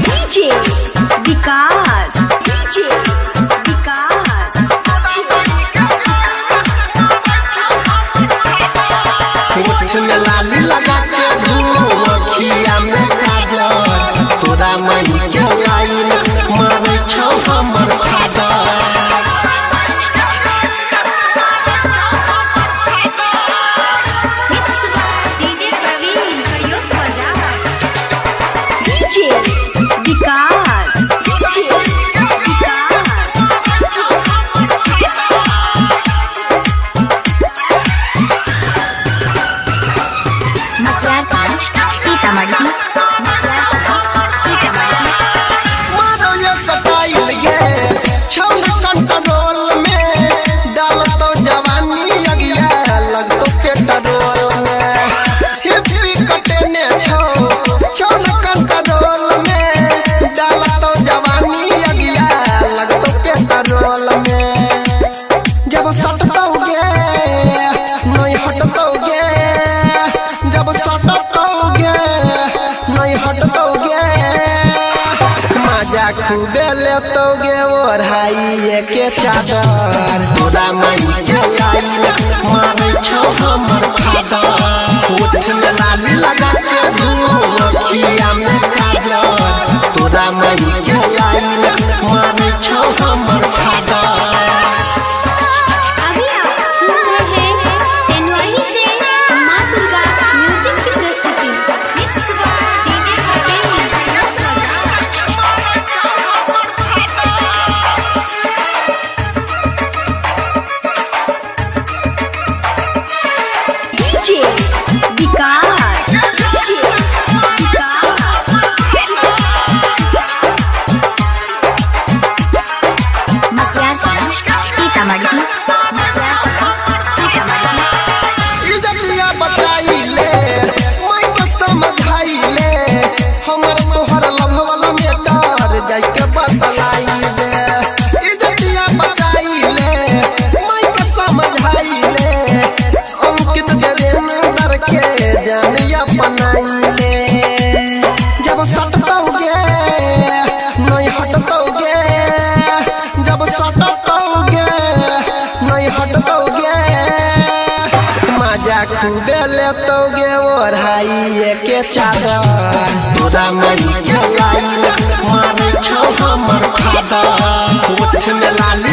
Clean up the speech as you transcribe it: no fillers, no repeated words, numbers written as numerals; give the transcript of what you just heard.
DJ विकास होठ में लाली लगा के घूम अखिया में काजल तोरा मई के लाइन मारे छौ हमर फादर डीजे प्रवीण प्रयोग बजा डीजे विकास सीतामढ़ी मारो ये सटाइल गे छौन कंट्रोल में डाल तो जवानी अगिया लग तो पेट्रोल में हिप्पी कटने छौ छौन कंट्रोल में डाल तो जवानी अगिया लग तो पेट्रोल में जब सटतोगे नहीं हटतोगे जब सटतोगे नहीं हटतोगे मजा खूबे लेतोगे ओढ़ाई के चादर तोरा मई के लाइन मारे छौ हमर फादर होठ में लाली लगा के घूम अखिया में काजल तोरा मई के लाइन मारे छौ हमर फादर अभी आप सुन रहे हैं तेनवाही से माँ दुर्गा म्यूजिक की प्रस्तुति मिक्स बाय डीजे प्रवीण प्रयोग बजा डीजे विकास सीतामढ़ी इज्जतिया बचाइले मैं तो समझाइले हमर तोहर लभवल में डर जाय के बतलाइले इज्जतिया बचाइले मैं तो समझाइले अंकित देवेंद्र के जानिया बनाइले जब सटतोगे नहीं हटतोगे जब सटतोगे नहीं हटतोगे मजा खूबे लेतोगे ओढ़ाई के चादर तोरा मई के लाइन मारे छौ हमर फादर होठ में लाली